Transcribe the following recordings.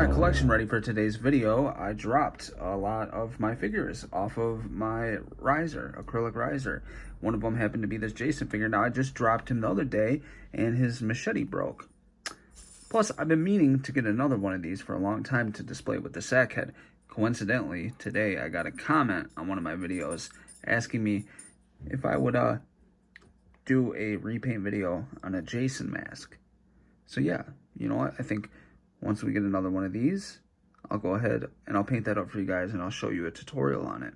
my collection ready for today's video, I dropped a lot of my figures off of my riser, acrylic riser. One of them happened to be this Jason figure. Now, I just dropped him the other day, and his machete broke. Plus, I've been meaning to get another one of these for a long time to display with the sack head. Coincidentally, today I got a comment on one of my videos asking me if I would do a repaint video on a Jason mask. So yeah, you know what? I think once we get another one of these, I'll go ahead and I'll paint that up for you guys and I'll show you a tutorial on it.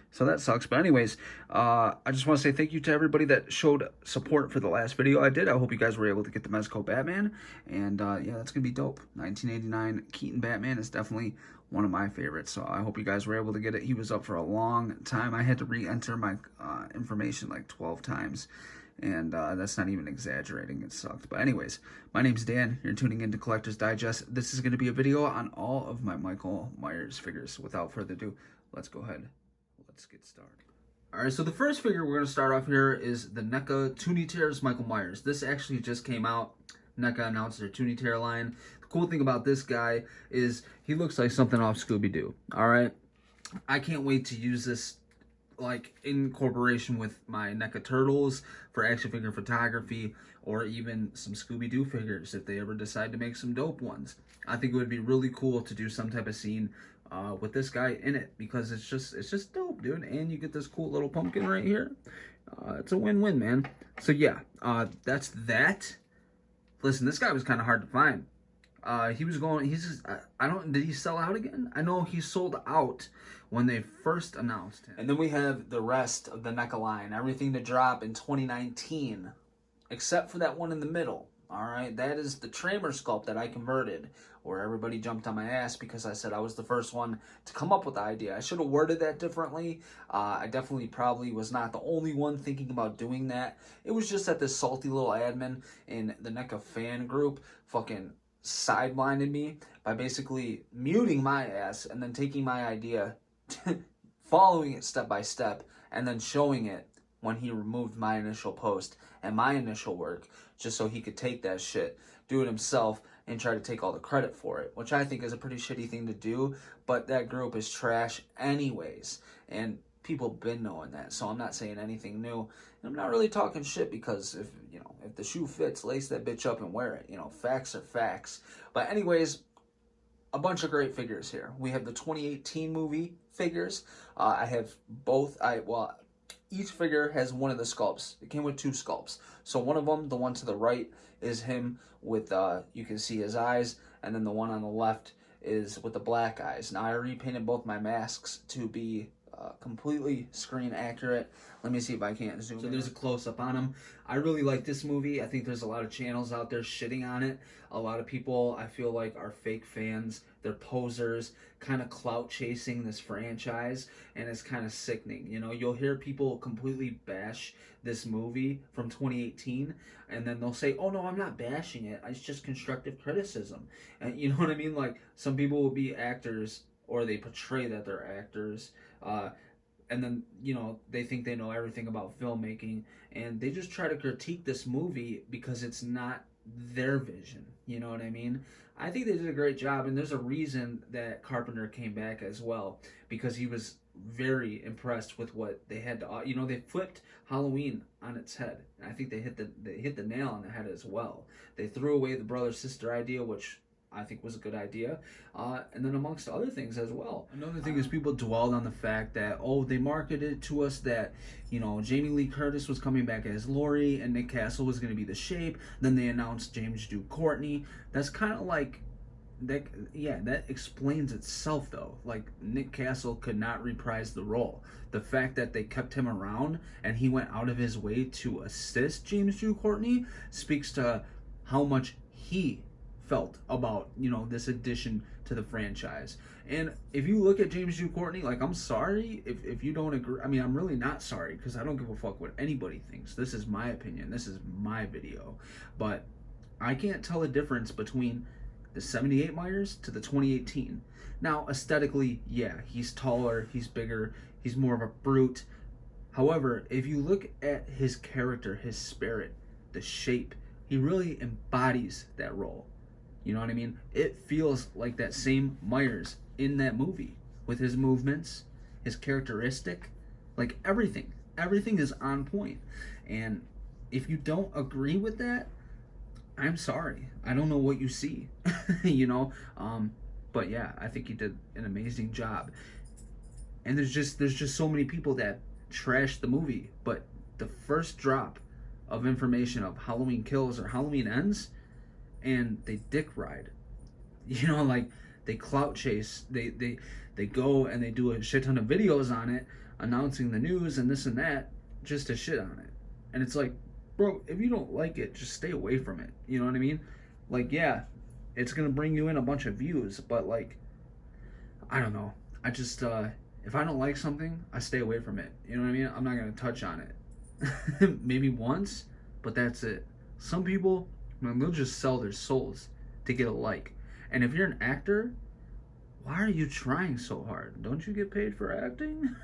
So that sucks. But anyways, I just want to say thank you to everybody that showed support for the last video I did. I hope you guys were able to get the Mezco Batman. And yeah, that's going to be dope. 1989 Keaton Batman is definitely one of my favorites. So I hope you guys were able to get it. He was up for a long time. I had to re-enter my information like 12 times. And that's not even exaggerating. It sucked. But anyways, my name's Dan. You're tuning into Collector's Digest. This is going to be a video on all of my Michael Myers figures. Without further ado, let's go ahead. Let's get started. All right, so the first figure we're going to start off here is the NECA Toonie Tears Michael Myers. This actually just came out. NECA announced their Toonie Tear line. The cool thing about this guy is he looks like something off Scooby-Doo. All right, I can't wait to use this like in corporation with my NECA Turtles for action figure photography, or even some Scooby-Doo figures if they ever decide to make some dope ones. I think it would be really cool to do some type of scene with this guy in it, because it's just dope, dude. And you get this cool little pumpkin right here. It's a win-win, man. So yeah, that's that. Listen, this guy was kind of hard to find. Did he sell out again? I know he sold out when they first announced him. And then we have the rest of the NECA line, everything to drop in 2019, except for that one in the middle. All right, that is the Tramer sculpt that I converted, where everybody jumped on my ass because I said I was the first one to come up with the idea. I should have worded that differently. I definitely probably was not the only one thinking about doing that. It was just that this salty little admin in the NECA fan group fucking sidelined me by basically muting my ass and then taking my idea, following it step by step, and then showing it when he removed my initial post and my initial work, just so he could take that shit, do it himself, and try to take all the credit for it, which I think is a pretty shitty thing to do. But that group is trash anyways, and people have been knowing that, so I'm not saying anything new. And I'm not really talking shit, because if the shoe fits, lace that bitch up and wear it. Facts are facts. But anyways, a bunch of great figures here. We have the 2018 movie figures. I have both. Each figure has one of the sculpts. It came with two sculpts. So one of them, the one to the right, is him with, you can see his eyes, and then the one on the left is with the black eyes. Now, I repainted both my masks to be completely screen accurate. Let me see if I can't zoom in. So there's a close-up on him. I really like this movie. I think there's a lot of channels out there shitting on it. A lot of people, I feel like, are fake fans. They're posers, kind of clout chasing this franchise, and it's kind of sickening. You'll hear people completely bash this movie from 2018, and then they'll say, oh no, I'm not bashing it, it's just constructive criticism. And you know what I mean? Like, some people will be actors, or they portray that they're actors, and then, they think they know everything about filmmaking, and they just try to critique this movie because it's not their vision. You know what I mean? I think they did a great job, and there's a reason that Carpenter came back as well, because he was very impressed with what they had to. They flipped Halloween on its head. And I think they hit the nail on the head as well. They threw away the brother sister idea, which I think was a good idea, and then amongst other things as well. Another thing is people dwelled on the fact that, they marketed to us that, Jamie Lee Curtis was coming back as Laurie and Nick Castle was going to be the Shape. Then they announced James Dew Courtney. That's kind of like, that explains itself though. Like, Nick Castle could not reprise the role. The fact that they kept him around and he went out of his way to assist James Dew Courtney speaks to how much he felt about this addition to the franchise. And if you look at James Dew Courtney, like, I'm sorry if you don't agree. I mean, I'm really not sorry, because I don't give a fuck what anybody thinks. This is my opinion, this is my video, but I can't tell the difference between the 78 Myers to the 2018. Now, aesthetically, yeah, he's taller, he's bigger, he's more of a brute. However, if you look at his character, his spirit, the shape, he really embodies that role. You know what I mean? It feels like that same Myers in that movie with his movements, his characteristic, like everything. Everything is on point. And if you don't agree with that, I'm sorry. I don't know what you see. You know? But yeah, I think he did an amazing job. And there's just so many people that trash the movie, but the first drop of information of Halloween Kills or Halloween Ends, and they dick ride. You know, like they clout chase. They go and they do a shit ton of videos on it, announcing the news and this and that, just to shit on it. And it's like, bro, if you don't like it, just stay away from it. You know what I mean? Like, yeah, it's gonna bring you in a bunch of views, but like, I don't know. I just if I don't like something, I stay away from it. You know what I mean? I'm not gonna touch on it. Maybe once, but that's it. Some people, man, they'll just sell their souls to get a like. And if you're an actor, why are you trying so hard? Don't you get paid for acting?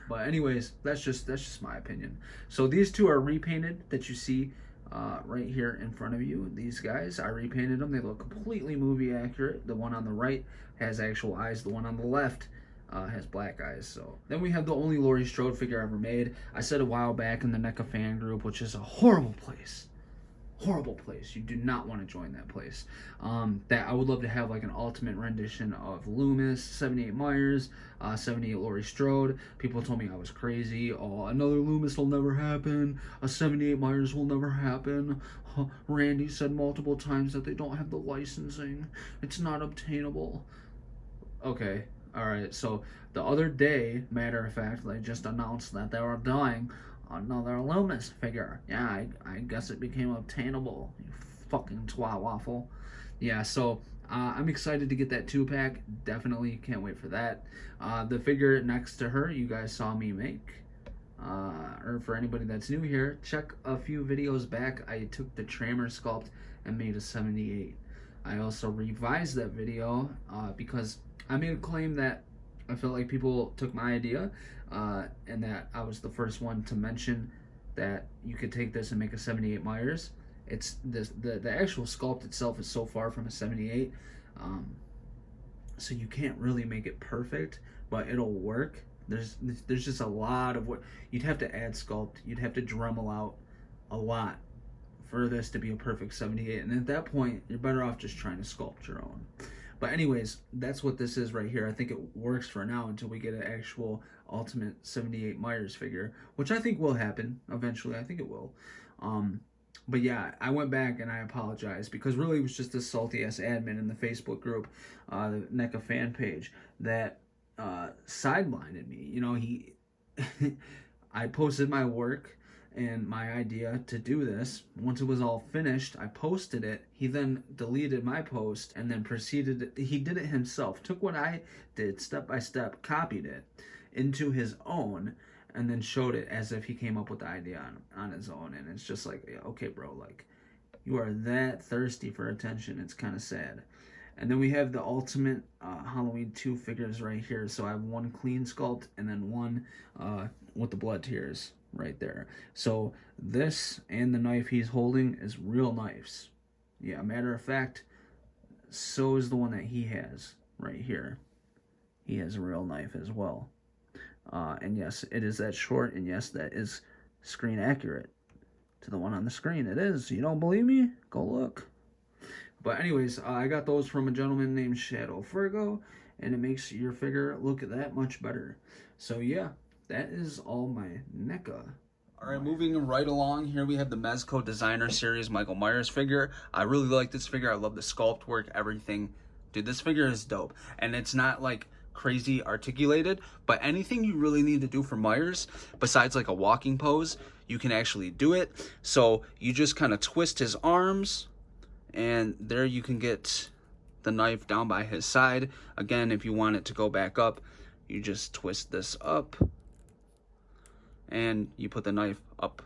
But anyways, that's just my opinion. So these two are repainted that you see right here in front of you. These guys, I repainted them. They look completely movie accurate. The one on the right has actual eyes. The one on the left has black eyes. So then we have the only Laurie Strode figure ever made. I said a while back in the NECA fan group, which is a horrible place. Horrible place. You do not want to join that place. That I would love to have like an ultimate rendition of Loomis, 78 Myers, 78 Laurie Strode. People told me I was crazy. Oh, another Loomis will never happen. A 78 Myers will never happen. Randy said multiple times that they don't have the licensing. It's not obtainable. Okay. Alright, so the other day, matter of fact, they just announced that they were doing another Loomis figure. Yeah, I guess it became obtainable. You fucking twat waffle. Yeah, so I'm excited to get that 2-pack. Definitely can't wait for that. The figure next to her, you guys saw me make. Or for anybody that's new here, check a few videos back. I took the Tramer sculpt and made a 78. I also revised that video because I made a claim that I felt like people took my idea, and that I was the first one to mention that you could take this and make a 78 Myers. It's the actual sculpt itself is so far from a 78, so you can't really make it perfect, but it'll work. There's just a lot of what you'd have to add sculpt. You'd have to Dremel out a lot for this to be a perfect 78, and at that point, you're better off just trying to sculpt your own. But anyways, that's what this is right here. I think it works for now until we get an actual ultimate 78 Myers figure, which I think will happen eventually. I think it will. But yeah, I went back and I apologized because really it was just this salty-ass admin in the Facebook group, the NECA fan page, that sidelined me. You know, I posted my work and my idea to do this. Once it was all finished, I posted it. He then deleted my post and then proceeded, he did it himself, took what I did step by step, copied it into his own, and then showed it as if he came up with the idea on his own. And it's just like, okay, bro, like, you are that thirsty for attention. It's kind of sad. And then we have the ultimate Halloween 2 figures right here. So I have one clean sculpt and then one with the blood tears right there. So this and the knife he's holding is real knives. Yeah, matter of fact, so is the one that he has right here. He has a real knife as well. And yes, it is that short, and yes, that is screen accurate to the one on the screen. It is. You don't believe me? Go look. But anyways, I got those from a gentleman named Shadow Fergo, and it makes your figure look that much better. So yeah, that is all my NECA. Alright, moving right along, here we have the Mezco Designer Series Michael Myers figure. I really like this figure. I love the sculpt work, everything. Dude, this figure is dope. And it's not like crazy articulated, but anything you really need to do for Myers, besides like a walking pose, you can actually do it. So you just kind of twist his arms, and there you can get the knife down by his side. Again, if you want it to go back up, you just twist this up, and you put the knife up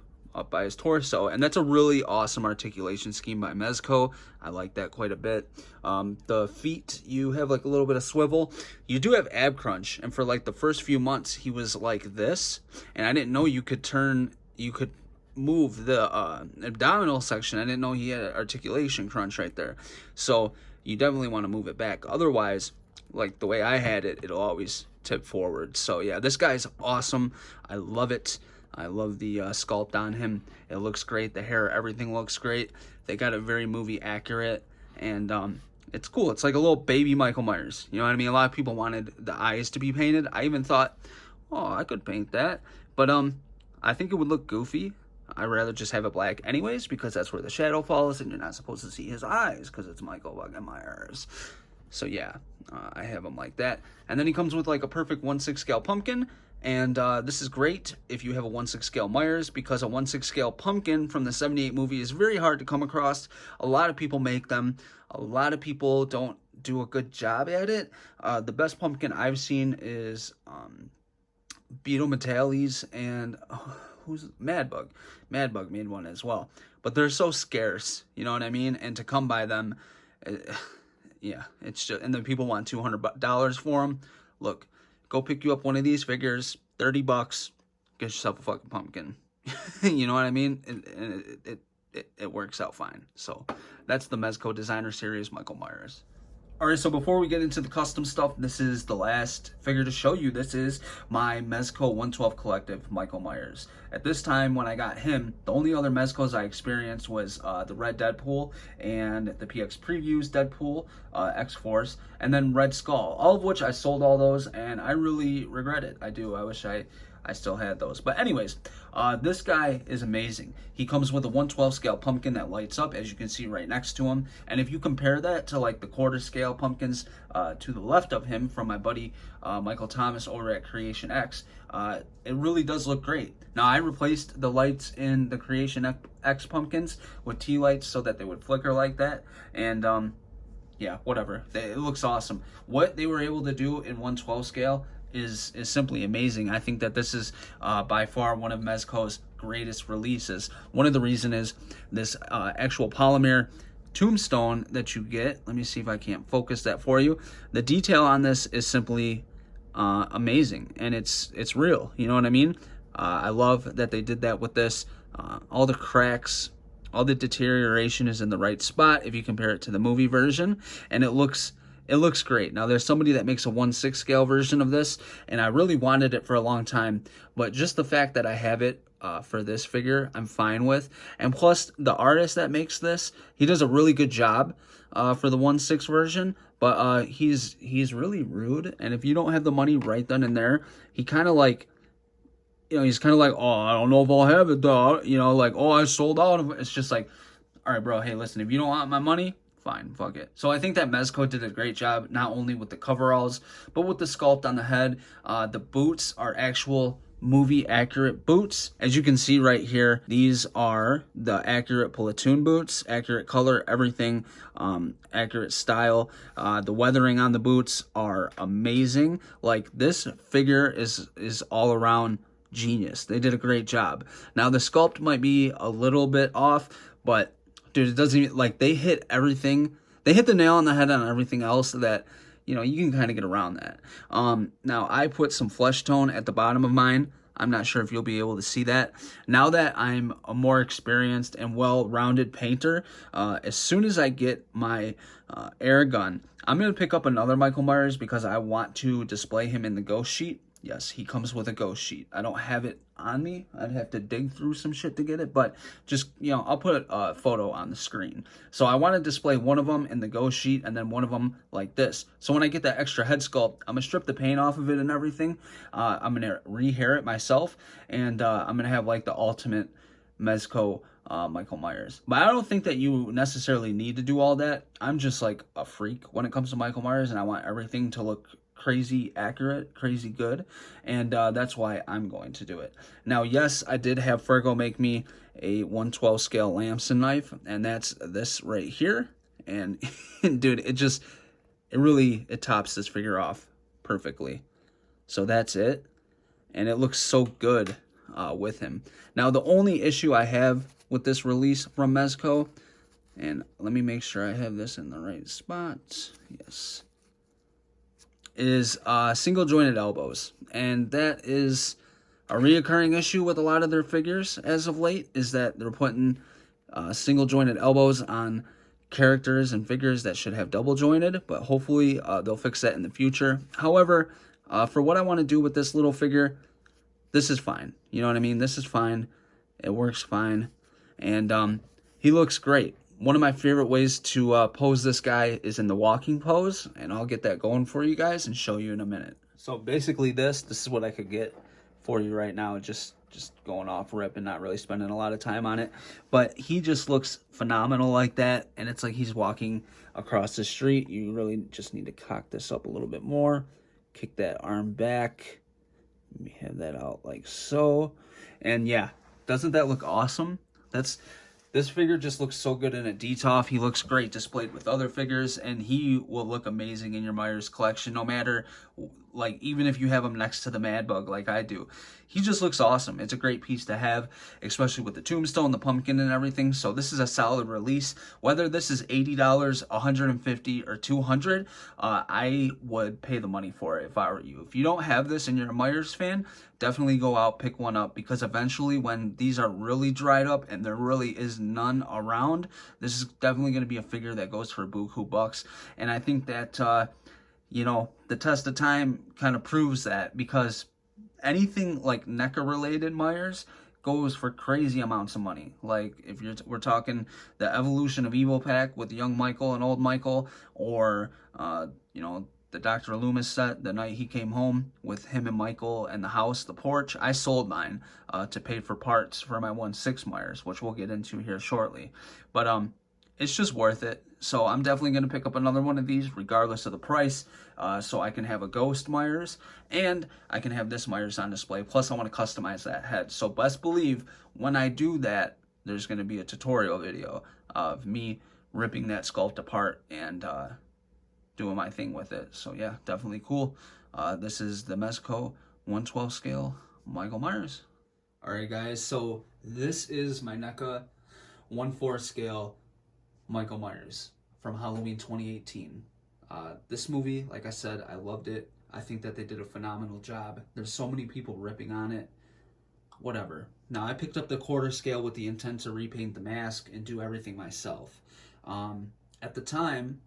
by his torso. And that's a really awesome articulation scheme by Mezco. I like that quite a bit. The feet, you have like a little bit of swivel. You do have ab crunch, and for like the first few months he was like this, and I didn't know you could move the abdominal section. I didn't know he had an articulation crunch right there. So you definitely want to move it back. Otherwise, like the way I had it, it'll always tip forward. So yeah, this guy's awesome. I love it. I love the sculpt on him. It looks great. The hair, everything looks great. They got it very movie accurate, and it's cool. It's like a little baby Michael Myers. You know what I mean? A lot of people wanted the eyes to be painted. I even thought, oh, I could paint that, but I think it would look goofy. I'd rather just have it black anyways, because that's where the shadow falls, and you're not supposed to see his eyes because it's Michael fucking Myers. So yeah, I have him like that. And then he comes with like a perfect 1/6 scale pumpkin. And this is great if you have a 1/6 scale Myers, because a 1/6 scale pumpkin from the 78 movie is very hard to come across. A lot of people make them. A lot of people don't do a good job at it. The best pumpkin I've seen is Beetle Metalli's and who's Madbug. Madbug made one as well. But they're so scarce, you know what I mean? And to come by them, yeah, it's just, and then people want $200 for them. Look, go pick you up one of these figures, $30, get yourself a fucking pumpkin. You know what I mean? And it works out fine. So that's the Mezco Designer Series Michael Myers. Alright, so before we get into the custom stuff, this is the last figure to show you. This is my Mezco 112 Collective Michael Myers. At this time, when I got him, the only other Mezcos I experienced was the Red Deadpool and the PX Previews Deadpool, X-Force, and then Red Skull. All of which I sold all those, and I really regret it. I do. I wish I still had those. But anyways, this guy is amazing. He comes with a 1/12 scale pumpkin that lights up, as you can see right next to him. And if you compare that to like the 1/4 scale pumpkins to the left of him from my buddy Michael Thomas over at Creation X, it really does look great. Now, I replaced the lights in the Creation X pumpkins with tea lights so that they would flicker like that. And yeah, whatever. It looks awesome. What they were able to do in 1/12 scale is simply amazing. I think that this is by far one of Mezco's greatest releases. One of the reasons is this actual polymer tombstone that you get. Let me see if I can't focus that for you. The detail on this is simply amazing, and it's real. You know what I mean? I love that they did that with this. All the cracks, all the deterioration is in the right spot if you compare it to the movie version, and it looks great. Now, there's somebody that makes a 1/6 scale version of this, and I really wanted it for a long time, but just the fact that I have it for this figure, I'm fine with. And plus, the artist that makes this, he does a really good job for the 1/6 version, but he's really rude, and if you don't have the money right then and there, he kind of like, you know, he's kind of like, oh, I don't know if I'll have it, though. You know, like, oh, I sold out of it. It's just like, all right, bro, hey, listen, if you don't want my money, fine, fuck it. So I think that Mezco did a great job, not only with the coveralls, but with the sculpt on the head. The boots are actual movie accurate boots. As you can see right here, these are the accurate platoon boots, accurate color, everything, accurate style. The weathering on the boots are amazing. Like, this figure is all around genius. They did a great job. Now, the sculpt might be a little bit off, but dude, it doesn't even, like, they hit everything. They hit the nail on the head on everything else that, you know, you can kind of get around that. Now, I put some flesh tone at the bottom of mine. I'm not sure if you'll be able to see that. Now that I'm a more experienced and well-rounded painter, as soon as I get my air gun, I'm going to pick up another Michael Myers because I want to display him in the ghost sheet. Yes, he comes with a ghost sheet. I don't have it on me. I'd have to dig through some shit to get it, but just, you know, I'll put a photo on the screen. So I want to display one of them in the ghost sheet and then one of them like this. So when I get that extra head sculpt, I'm going to strip the paint off of it and everything. I'm going to rehair it myself, and I'm going to have like the ultimate Mezco Michael Myers. But I don't think that you necessarily need to do all that. I'm just like a freak when it comes to Michael Myers, and I want everything to look crazy accurate, crazy good, and that's why I'm going to do it. Now, yes, I did have Fergo make me a 1/12 scale Lamson knife, and that's this right here, and dude, it really tops this figure off perfectly. So that's it, and it looks so good with him. Now, the only issue I have with this release from Mezco, and let me make sure I have this in the right spot, yes, is single jointed elbows, and that is A reoccurring issue with a lot of their figures as of late is that they're putting single jointed elbows on characters and figures that should have double jointed, but hopefully they'll fix that in the future. However, for what I want to do with this little figure, this is fine. You know what I mean? This is fine. It works fine. And he looks great. One of my favorite ways to pose this guy is in the walking pose, and I'll get that going for you guys and show you in a minute. So basically this is what I could get for you right now, just going off rip and not really spending a lot of time on it. But he just looks phenomenal like that, and it's like he's walking across the street. You really just need to cock this up a little bit more, kick that arm back. Let me have that out like so. And yeah, doesn't that look awesome? This figure just looks so good in a DTOF. He looks great displayed with other figures, and he will look amazing in your Myers collection, no matter, like, even if you have him next to the Mad Bug like I do. He just looks awesome. It's a great piece to have, especially with the tombstone, the pumpkin, and everything. So this is a solid release. Whether this is $80, $150, or $200, I would pay the money for it if I were you. If you don't have this and you're a Myers fan, definitely go out, pick one up, because eventually when these are really dried up and there really is none around, this is definitely going to be a figure that goes for buku bucks. And I think that, you know, the test of time kind of proves that, because anything like NECA related Myers goes for crazy amounts of money. Like if we're talking the Evolution of Evil pack with young Michael and old Michael, or you know, the Dr. Loomis set the night he came home with him and Michael and the house, the porch. I sold mine to pay for parts for my 1/6 Myers, which we'll get into here shortly. But it's just worth it. So I'm definitely going to pick up another one of these regardless of the price, so I can have a Ghost Myers and I can have this Myers on display. Plus I want to customize that head. So best believe when I do that, there's going to be a tutorial video of me ripping that sculpt apart and doing my thing with it. So yeah, definitely cool. This is the Mezco 1/12 scale Michael Myers. Alright guys, so this is my NECA 1/4 scale Michael Myers from Halloween 2018. This movie, like I said, I loved it. I think that they did a phenomenal job. There's so many people ripping on it. Whatever. Now, I picked up the 1/4 scale with the intent to repaint the mask and do everything myself. At the time,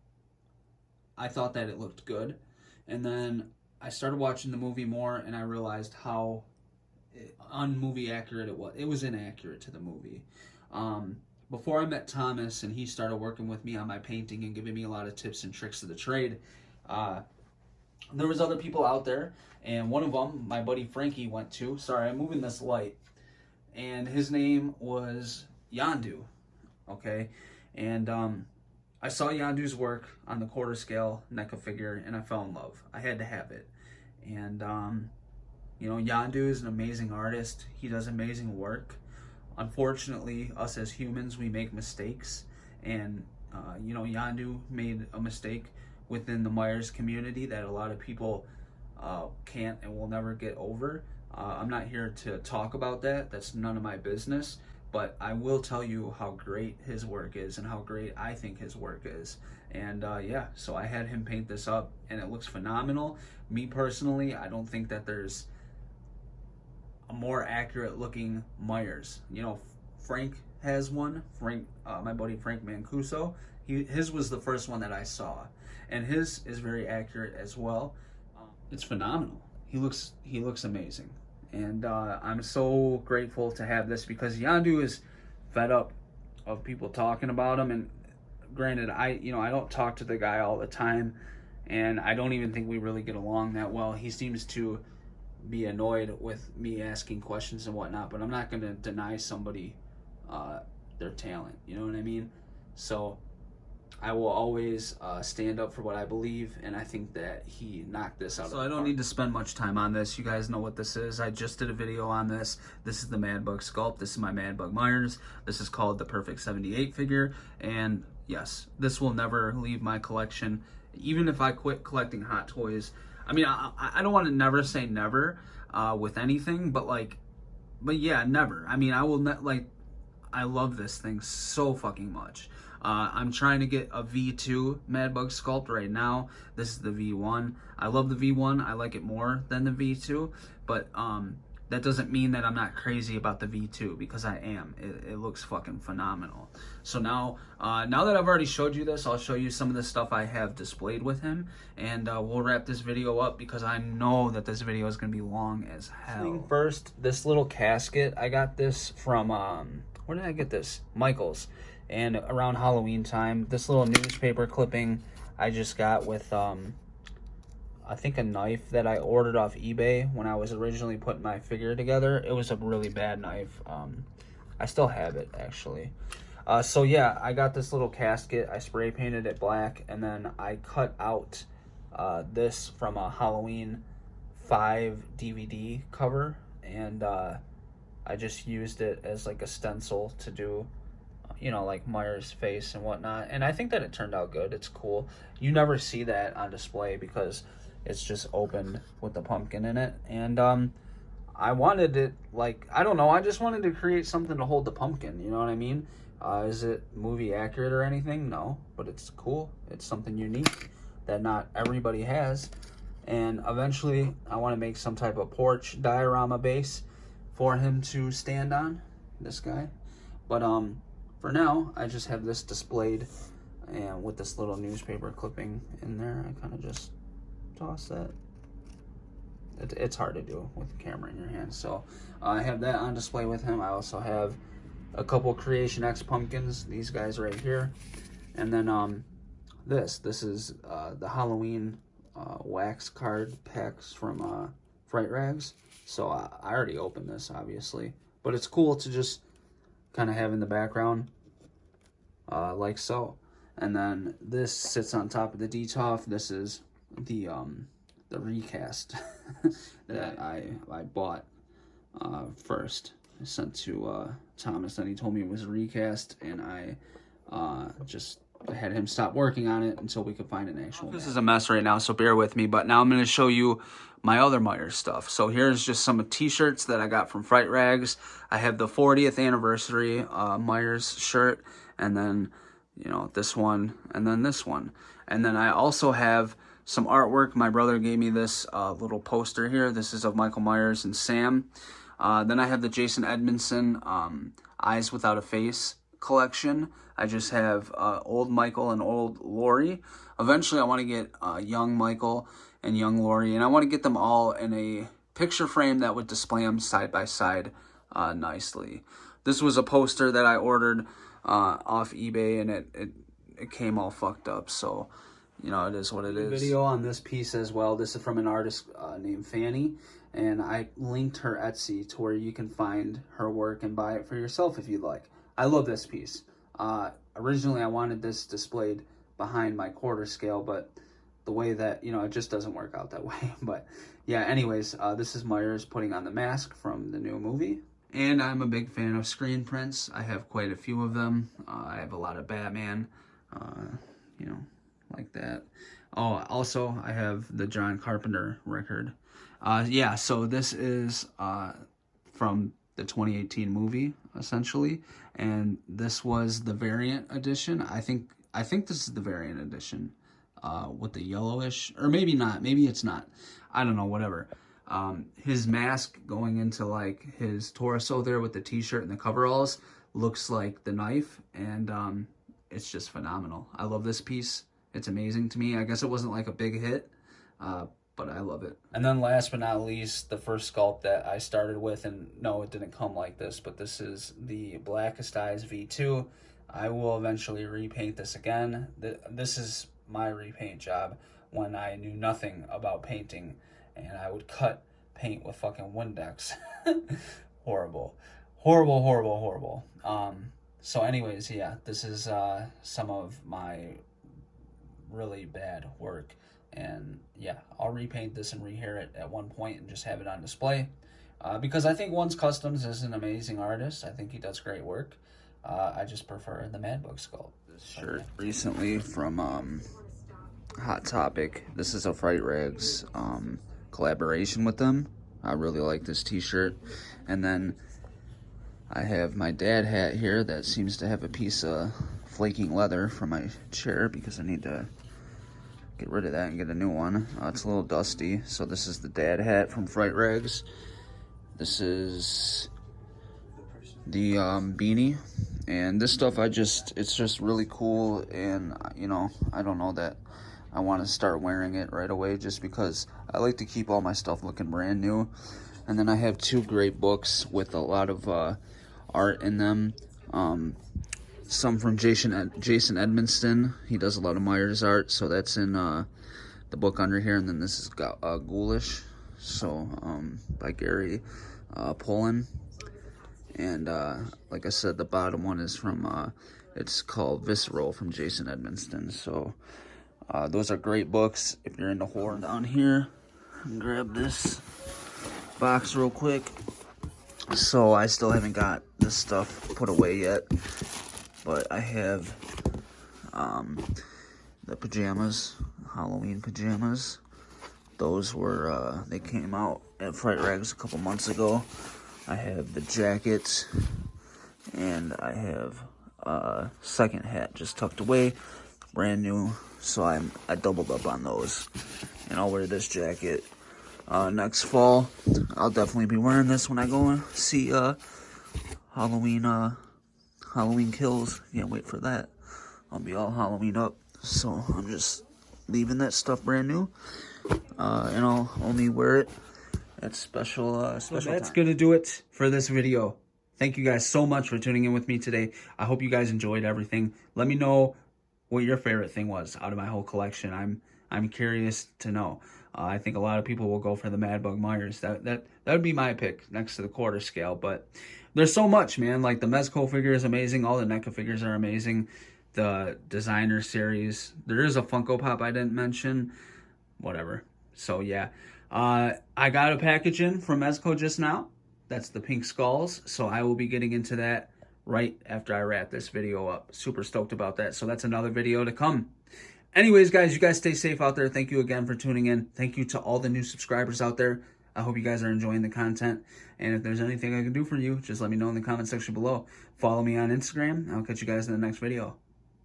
I thought that it looked good. And then I started watching the movie more, and I realized how un-movie accurate it was. It was inaccurate to the movie. Before I met Thomas and he started working with me on my painting and giving me a lot of tips and tricks of the trade, there was other people out there, and one of them, my buddy Frankie, went to. Sorry, I'm moving this light. And his name was Yandu, okay? And I saw Yandu's work on the 1/4 scale NECA figure, and I fell in love. I had to have it. And, you know, Yandu is an amazing artist. He does amazing work. Unfortunately, us as humans, we make mistakes, and you know, Yandu made a mistake within the Myers community that a lot of people can't and will never get over. I'm not here to talk about that. That's none of my business, but I will tell you how great his work is and how great I think his work is. And yeah, so I had him paint this up, and it looks phenomenal. Me personally, I don't think that there's a more accurate looking Myers. You know, Frank has one. Frank, my buddy Frank Mancuso, his was the first one that I saw, and his is very accurate as well. It's phenomenal. He looks amazing, and I'm so grateful to have this, because Yandu is fed up of people talking about him. And granted, I don't talk to the guy all the time, and I don't even think we really get along that well. He seems to be annoyed with me asking questions and whatnot, but I'm not going to deny somebody their talent, you know what I mean? So I will always stand up for what I believe, and I think that he knocked this out of the park. So I don't need to spend much time on this. You guys know what this is. I just did a video on this. This is the Mad Bug sculpt. This is my Mad Bug Myers. This is called the Perfect 78 figure, and yes, this will never leave my collection. Even if I quit collecting Hot Toys, I mean, I don't want to never say never with anything, but yeah, never. I mean, I will I love this thing so fucking much. I'm trying to get a V2 Mad Bug sculpt right now. This is the V1. I love the V1. I like it more than the V2, but that doesn't mean that I'm not crazy about the V2, because I am. It looks fucking phenomenal. So now that I've already showed you this, I'll show you some of the stuff I have displayed with him, and we'll wrap this video up because I know that this video is going to be long as hell. First, this little casket, I got this from, where did I get this? Michael's. And around Halloween time, this little newspaper clipping I just got with, I think a knife that I ordered off eBay when I was originally putting my figure together. It was a really bad knife. I still have it, actually. So yeah, I got this little casket. I spray painted it black, and then I cut out this from a Halloween 5 DVD cover, and I just used it as like a stencil to do, you know, like Myers' face and whatnot. And I think that it turned out good. It's cool. You never see that on display because it's just opened with the pumpkin in it. And I wanted it, like, I don't know, I just wanted to create something to hold the pumpkin, you know what I mean? Is it movie accurate or anything? No, but it's cool. It's something unique that not everybody has. And eventually I want to make some type of porch diorama base for him to stand on, this guy. But for now, I just have this displayed, and with this little newspaper clipping in there, I kind of just toss that. It's hard to do with the camera in your hand. So I have that on display with him. I also have a couple Creation X pumpkins, these guys right here. And then this is the Halloween wax card packs from Fright Rags. So I already opened this, obviously. But it's cool to just kind of have in the background, like so. And then this sits on top of the DTOF. This is the recast that I bought first. I sent to Thomas, and he told me it was a recast, and I just had him stop working on it until we could find an actual. This is a mess right now, so bear with me. But now I'm going to show you my other Myers stuff. So here's just some t-shirts that I got from Fright Rags. I have the 40th anniversary Myers shirt, and then, you know, this one, and then this one. And then I also have some artwork. My brother gave me this little poster here. This is of Michael Myers and Sam. Then I have the Jason Edmondson Eyes Without a Face collection. I just have old Michael and old Laurie. Eventually I want to get young Michael and young Laurie, and I want to get them all in a picture frame that would display them side by side nicely. This was a poster that I ordered off eBay, and it came all fucked up, so you know, it is what it is. Video on this piece as well. This is from an artist named Fanny, and I linked her Etsy to where you can find her work and buy it for yourself if you'd like. I love this piece. Originally I wanted this displayed behind my quarter scale, but the way that, you know, it just doesn't work out that way. But yeah, anyways, this is Myers putting on the mask from the new movie. And I'm a big fan of screen prints. I have quite a few of them. I have a lot of Batman, you know, like that. Oh, also I have the John Carpenter record. Yeah, so this is from the 2018 movie, essentially, and this was the variant edition. I think this is the variant edition with the yellowish, or maybe not, maybe it's not, I don't know, whatever. His mask going into like his torso there with the t-shirt and the coveralls looks like the knife, and it's just phenomenal. I love this piece. It's amazing to me. I guess it wasn't like a big hit, but I love it. And then last but not least, the first sculpt that I started with, and no, it didn't come like this, but this is the Blackest Eyes V2. I will eventually repaint this again. This is my repaint job when I knew nothing about painting, and I would cut paint with fucking Windex. Horrible. Horrible, horrible, horrible. So anyways, yeah, this is some of my really bad work. And yeah, I'll repaint this and rehair it at one point and just have it on display. Because I think One's Customs is an amazing artist. I think he does great work. I just prefer the Mad Book sculpt. This shirt recently from Hot Topic. This is a Fright Rags collaboration with them. I really like this t-shirt. And then I have my dad hat here that seems to have a piece of flaking leather from my chair because I need to get rid of that and get a new one. It's a little dusty. So this is the dad hat from Fright Rags. This is the beanie, and this stuff it's just really cool, and you know, I don't know that I want to start wearing it right away just because I like to keep all my stuff looking brand new. And then I have 2 great books with a lot of art in them. Some from Jason Edmonston. He does a lot of Myers art, so that's in the book under here. And then this is Ghoulish, so by Gary Pollan. And like I said, the bottom one is from it's called Visceral from Jason Edmonston. So those are great books if you're into horror. Down here, grab this box real quick. So I still haven't got this stuff put away yet, but I have the pajamas, Halloween pajamas. Those were they came out at Fright Rags a couple months ago. I have the jackets, and I have a second hat just tucked away, brand new. So I doubled up on those, and I'll wear this jacket next fall. I'll definitely be wearing this when I go and see Halloween Kills. Can't wait for that. I'll be all Halloween up. So I'm just leaving that stuff brand new, and I'll only wear it at special so that's gonna do it for this video. Thank you guys so much for tuning in with me today. I hope you guys enjoyed everything. Let me know what your favorite thing was out of my whole collection. I'm curious to know. I think a lot of people will go for the Mad Bug Myers. That would be my pick next to the quarter scale. But there's so much, man. Like the Mezco figure is amazing. All the NECA figures are amazing. The designer series. There is a Funko Pop I didn't mention. Whatever. So yeah, I got a package in from Mezco just now. That's the pink skulls. So I will be getting into that right after I wrap this video up. Super stoked about that. So that's another video to come. Anyways, guys, you guys stay safe out there. Thank you again for tuning in. Thank you to all the new subscribers out there. I hope you guys are enjoying the content. And if there's anything I can do for you, just let me know in the comment section below. Follow me on Instagram. I'll catch you guys in the next video.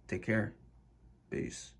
Take care. Peace.